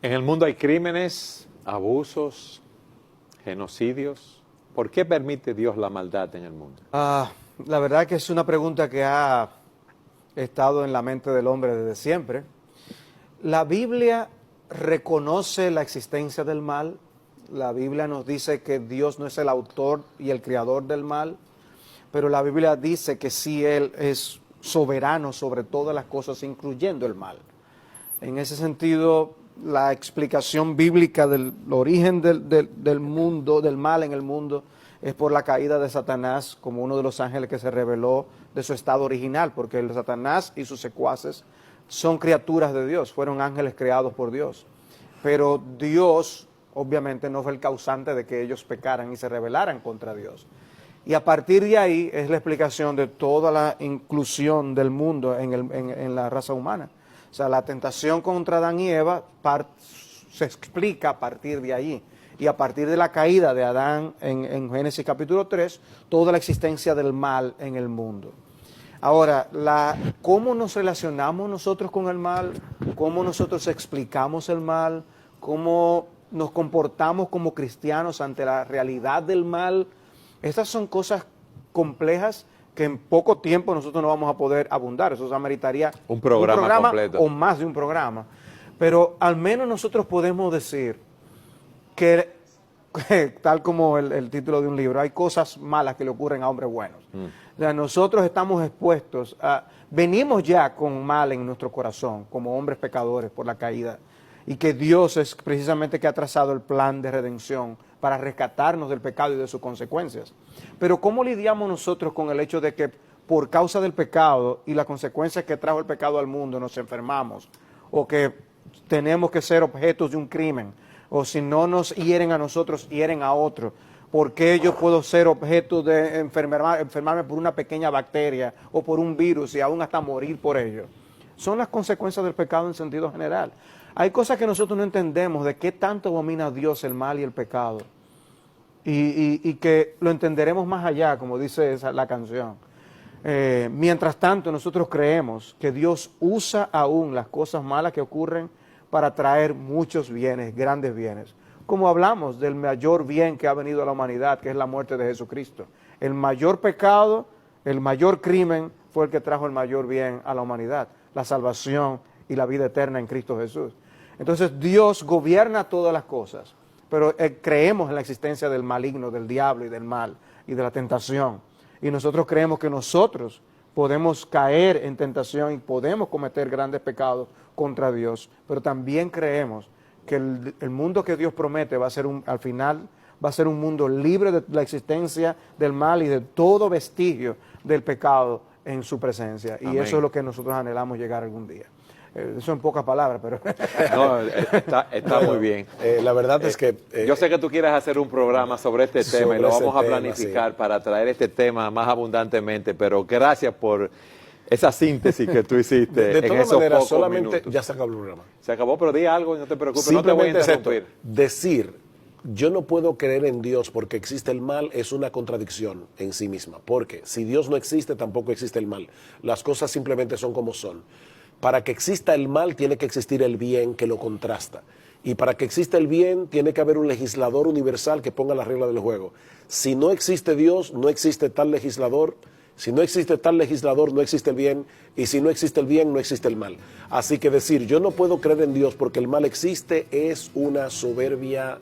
En el mundo hay crímenes, abusos, genocidios. ¿Por qué permite Dios la maldad en el mundo? La verdad que es una pregunta que ha estado en la mente del hombre desde siempre. La Biblia reconoce la existencia del mal. La Biblia nos dice que Dios no es el autor y el creador del mal, pero la Biblia dice que sí Él es soberano sobre todas las cosas, incluyendo el mal. En ese sentido, la explicación bíblica del origen del mundo, del mal en el mundo, es por la caída de Satanás como uno de los ángeles que se reveló de su estado original, porque el Satanás y sus secuaces son criaturas de Dios, fueron ángeles creados por Dios. Pero Dios, obviamente, no fue el causante de que ellos pecaran y se rebelaran contra Dios. Y a partir de ahí es la explicación de toda la inclusión del mundo en la raza humana. O sea, la tentación contra Adán y Eva se explica a partir de ahí. Y a partir de la caída de Adán en Génesis capítulo 3, toda la existencia del mal en el mundo. Ahora, ¿cómo nos relacionamos nosotros con el mal? ¿Cómo nosotros explicamos el mal? ¿Cómo nos comportamos como cristianos ante la realidad del mal? Estas son cosas complejas que en poco tiempo nosotros no vamos a poder abundar. Eso ameritaría un programa completo o más de un programa. Pero al menos nosotros podemos decir que tal como el título de un libro, hay cosas malas que le ocurren a hombres buenos. O sea, nosotros estamos expuestos venimos ya con mal en nuestro corazón, como hombres pecadores por la caída, y que Dios es precisamente que ha trazado el plan de redención para rescatarnos del pecado y de sus consecuencias. Pero ¿cómo lidiamos nosotros con el hecho de que por causa del pecado y las consecuencias que trajo el pecado al mundo nos enfermamos, o que tenemos que ser objetos de un crimen, o si no nos hieren a nosotros, hieren a otro? ¿Por qué yo puedo ser objeto de enfermarme por una pequeña bacteria o por un virus y aún hasta morir por ello? Son las consecuencias del pecado en sentido general. Hay cosas que nosotros no entendemos de qué tanto abomina Dios el mal y el pecado. Y que lo entenderemos más allá, como dice la canción. Mientras tanto, nosotros creemos que Dios usa aún las cosas malas que ocurren para traer muchos bienes, grandes bienes. Como hablamos del mayor bien que ha venido a la humanidad, que es la muerte de Jesucristo. El mayor pecado, el mayor crimen fue el que trajo el mayor bien a la humanidad, la salvación y la vida eterna en Cristo Jesús. Entonces Dios gobierna todas las cosas, pero creemos en la existencia del maligno, del diablo y del mal y de la tentación. Y nosotros creemos que nosotros podemos caer en tentación y podemos cometer grandes pecados contra Dios, pero también creemos que el mundo que Dios promete va a ser al final va a ser un mundo libre de la existencia del mal y de todo vestigio del pecado en su presencia. Y Amén. Eso es lo que nosotros anhelamos llegar algún día. Eso en pocas palabras, pero... No, está muy bien. La verdad es que... yo sé que tú quieres hacer un programa sobre este tema y lo vamos a planificar sí, para traer este tema más abundantemente, pero gracias por esa síntesis que tú hiciste de en todas esos maneras, pocos solamente minutos. ya se acabó el programa. Se acabó, pero di algo y no te preocupes, no te voy a Simplemente es esto, interrumpir. decir, yo no puedo creer en Dios porque existe el mal es una contradicción en sí misma, porque si Dios no existe, tampoco existe el mal. Las cosas simplemente son como son. Para que exista el mal tiene que existir el bien que lo contrasta. Y para que exista el bien tiene que haber un legislador universal que ponga las reglas del juego. Si no existe Dios, no existe tal legislador. Si no existe tal legislador, no existe el bien. Y si no existe el bien, no existe el mal. Así que decir, yo no puedo creer en Dios porque el mal existe es una soberbia